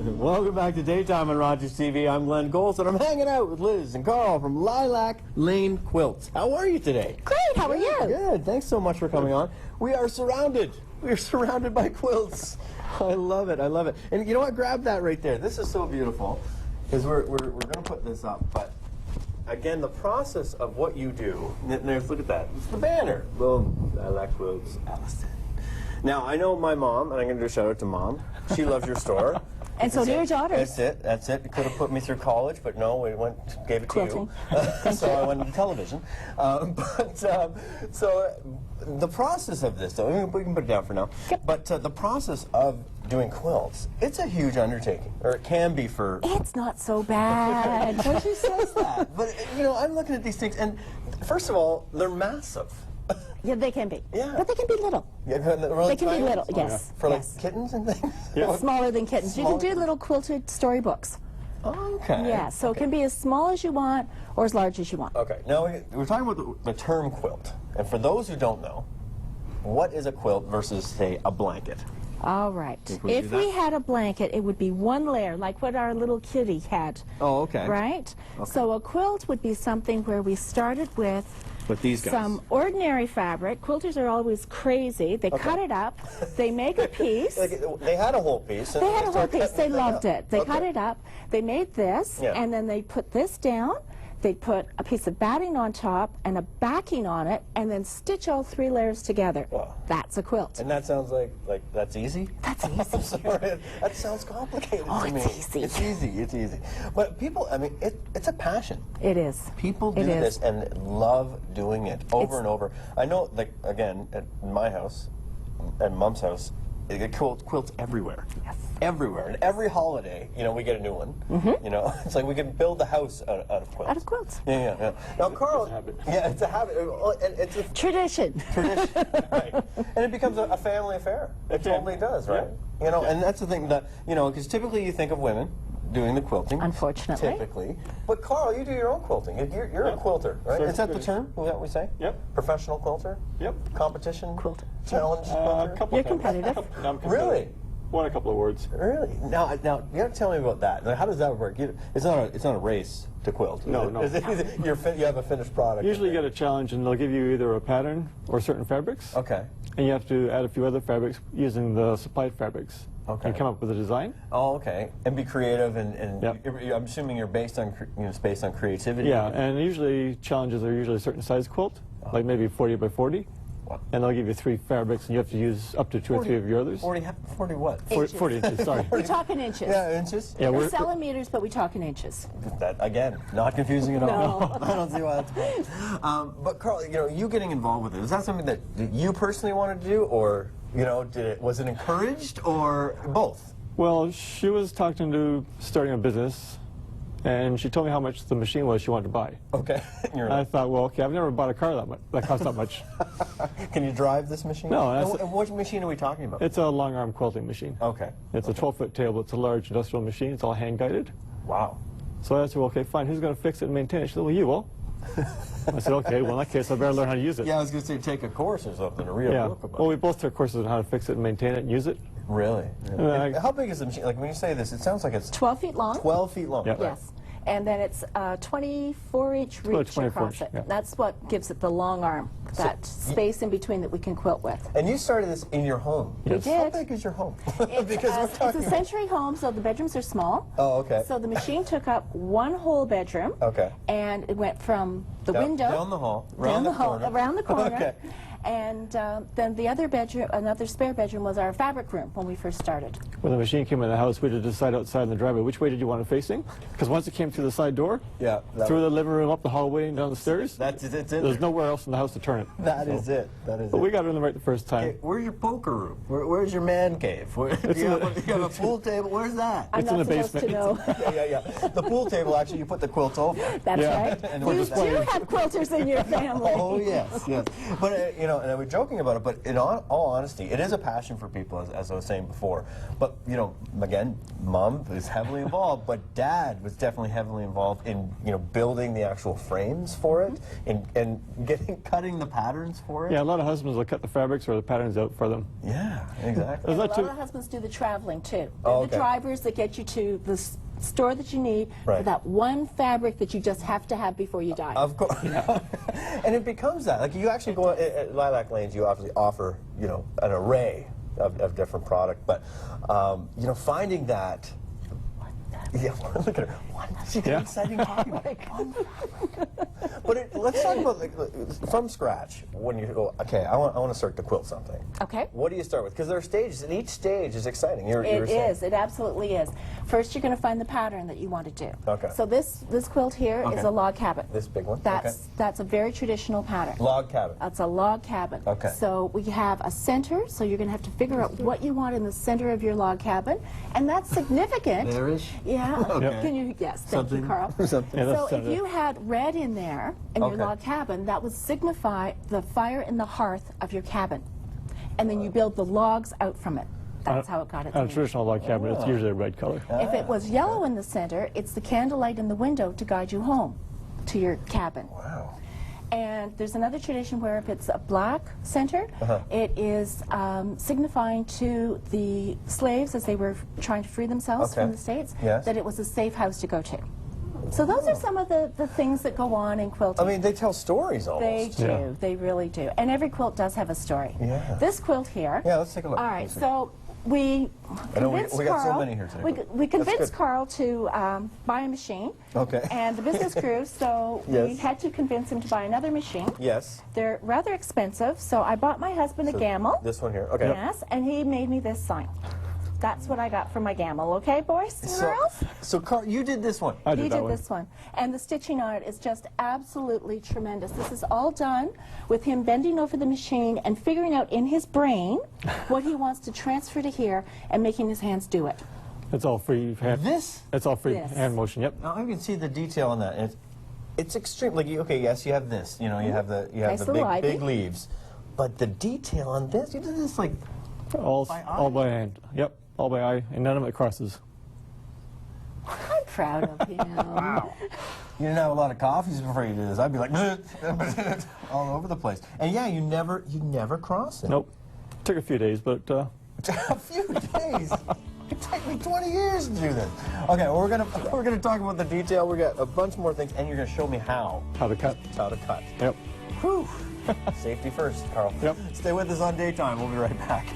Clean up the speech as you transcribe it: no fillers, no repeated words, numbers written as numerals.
Welcome back to Daytime on Rogers TV. I'm Glenn Gols, and I'm hanging out with Liz and Carl from Lilac Lane Quilts. How are you today? Great, how are you? Good, thanks so much for coming on. We are surrounded. We're surrounded by quilts. I love it, I love it. And you know what, grab that right there. This is so beautiful, because we're going to put this up, but again, the process of what you do, there's, look at that, it's the banner. Boom, Lilac Quilts, Allison. Now, I know my mom, and I'm going to do a shout out to Mom. She loves your store. And so do your daughters. That's it. You could have put me through college, but no, we gave it to you. So I went into television. So the process of this, though, we can put it down for now. Yep. But the process of doing quilts, it's a huge undertaking, or it can be for... It's not so bad. Well, she says that. But, you know, I'm looking at these things, and first of all, they're massive. Yeah, they can be. Yeah. But they can be little. Yeah, really They can be tiny little, ones? yes. For like yes. kittens and things? Yeah. Smaller than kittens. You can do little quilted storybooks. Okay. Yeah, so it can be as small as you want or as large as you want. Okay, now we're talking about the term quilt. And for those who don't know, what is a quilt versus, say, a blanket? All right. we If do we that? had a blanket, it would be one layer, like what our little kitty had. Oh, okay. Right? So a quilt would be something where we started with these guys. some ordinary fabric. Quilters are always crazy. They cut it up. They make a piece. They had a whole piece. They had a whole piece. They loved it. They cut it up. They made this, Yeah. and then they put this down. They put a piece of batting on top and a backing on it, and then stitch all three layers together. Wow. That's a quilt. And that sounds like that's easy? That's easy. Sorry, that sounds complicated Oh, to me. it's easy. It's easy, it's easy. But people, I mean, it's a passion. It is. People do It is. this and love doing it over and over. I know, like, again, at my house, at Mom's house, they get quilts everywhere. Yes. Everywhere. And every holiday, you know, we get a new one. You know, it's like we can build the house out of quilts. Out of quilts. Yeah. Now, Carl, It's a habit. yeah, it's a habit. And it's a Tradition. tradition, right? And it becomes a family affair. It totally does, right? You know, and that's the thing that, you know, because typically you think of women doing the quilting. Unfortunately. Typically. But Carl, you do your own quilting. You're a quilter, right? Sure. Is that the term? Is that what we say? Yep. Professional quilter? Yep. Competition? Quilter. Challenge A quilter? couple You're times. competitive. No, I'm competitive. Really? Won a couple of awards. Really? Now, you got to tell me about that. Now, how does that work? It's not a race to quilt. is No, it? no. Is it, you have a finished product. Usually you get a challenge and they'll give you either a pattern or certain fabrics. Okay. And you have to add a few other fabrics using the supplied fabrics. Okay. And come up with a design. Oh, okay. And be creative, and Yep. I'm assuming you're based on it's based on creativity. Yeah, and usually challenges are usually a certain size quilt, like maybe 40 by 40. Wow. And they'll give you 3 fabrics and you have to use up to 2 or 3 of your others. 40 what? 40 inches, sorry. We talk in inches. Yeah, inches. Yeah, We're we're, selling meters, but we talk in inches. That again, not confusing at all. No. I don't see why that's bad. But Carl, you know, you getting involved with it, is that something that you personally wanted to do, or you know, was it encouraged, or both? well, she was talking to starting a business, and she told me how much the machine was she wanted to buy. Okay. You're And I thought, well, okay, I've never bought a car that cost that much. Can you drive this machine? No, And that's- and what machine are we talking about? It's a long arm quilting machine. Okay. It's a 12-foot table. It's a large industrial machine. It's all hand guided. Wow. So I said, well, okay, fine. Who's going to fix it and maintain it? She said, well, you will. I said, okay, well, in that case, I better learn how to use it. Yeah, I was going to say take a course or something to read a Yeah. book about Well, it. we both took courses on how to fix it and maintain it and use it. Really? I- How big is the machine? Like when you say this, it sounds like it's 12 feet long. 12 feet long. Yep. Yes. And then it's 24-inch about a reach 24 across inch, it. yeah. That's what gives it the long arm, that space in between that we can quilt with. And you started this in your home. Yes. We How did. big is your home? It's, because we're it's talking. a century home, so the bedrooms are small. Oh, okay. So the machine took up one whole bedroom. Okay. And it went from the Down- window down the hall, down round the the hall, corner. around the corner. Okay. And then the other bedroom, another spare bedroom, was our fabric room when we first started. When the machine came in the house, we had to decide outside in the driveway which way did you want it facing. Because once it came through the side door, Yeah. through the living room, up the hallway, and down the stairs, That's it. It's in there's there. nowhere else in the house to turn it. That is it. That is But it. we got it in the right the first time. Okay, where's your poker room? Where's your man cave? Do you have a pool table? Where's that? I'm It's in not the supposed to basement. know. Yeah. The pool table, actually, you put the quilts over. That's Yeah. right. And You we're do just playing. have quilters in your family. Oh, yes. But, you know, and I was joking about it, but in all honesty, it is a passion for people, as I was saying before. But, you know, again, Mom is heavily involved, but Dad was definitely heavily involved in, you know, building the actual frames for it and cutting the patterns for it. Yeah, a lot of husbands will cut the fabrics or the patterns out for them. Yeah, exactly. Is A that lot too? of husbands do the traveling too. They're Oh, the okay. drivers that get you to the store that you need for Right. that one fabric that you just have to have before you die. Of course. And it becomes that. Like, you actually go at Lilac Lanes, you obviously offer, you know, an array of different product, but, you know, finding that. Yeah, look at her. One. She's getting Yeah. exciting talking about it. But let's talk about, like, from scratch. When you go, okay, I want to start to quilt something. Okay. What do you start with? Because there are stages, and each stage is exciting. You were It saying. is. It absolutely is. First, you're going to find the pattern that you want to do. Okay. So this quilt here is Okay. a log cabin. This big one? That's a very traditional pattern. Log cabin. It's a log cabin. Okay. So we have a center, so you're going to have to figure out what you want in the center of your log cabin, and that's significant. There is? Yeah. Okay. Can you? Yes. Thank you, Carl. Something. Yeah, that's So if center. you had red in there in Okay. your log cabin, that would signify the fire in the hearth of your cabin, and then you build the logs out from it. That's how it got its On a name. traditional log cabin, Oh. it's usually a red color. If it was yellow in the center, it's the candlelight in the window to guide you home to your cabin. Wow. And there's another tradition where if it's a black center, it is signifying to the slaves as they were trying to free themselves Okay. from the States Yes. that it was a safe house to go to. So those are some of the things that go on in quilting. I mean, they tell stories almost. They do. Yeah. They really do. And every quilt does have a story. Yeah. This quilt here. Yeah, let's take a look. All right. Let's see. So we I know we convinced got so Carl. many here today, We, but we that's convinced good. Carl to buy a machine. Okay. And the business grew, so we Yes. had to convince him to buy another machine. Yes. They're rather expensive, so I bought my husband a gamble. This one here. Okay. Yes, and he made me this sign. That's what I got for my gamble, okay, boys and So, girls? so Carl, you did this one. I He did that did one. this one. And the stitching on it is just absolutely tremendous. This is all done with him bending over the machine and figuring out in his brain what he wants to transfer to here and making his hands do it. It's all free hand. This? It's all free This. hand motion. Yep. Now I can see the detail on that. And it's extreme. Like, okay, yes, you have this. You know, you have the Nice the little big ivy. leaves, but the detail on this, you did this like. All By all eye? by hand. Yep. All by eye, and none of it crosses. I'm proud of him. You didn't have a lot of coffees before you did this. I'd be like all over the place. And yeah, you never cross it. Nope. Took a few days, but A few days. It took me 20 years to do this. Okay, well, we're gonna talk about the detail. We got a bunch more things, and you're gonna show me how how to cut. to cut. Yep. Whew. Safety first, Carl. Yep. Stay with us on Daytime. We'll be right back.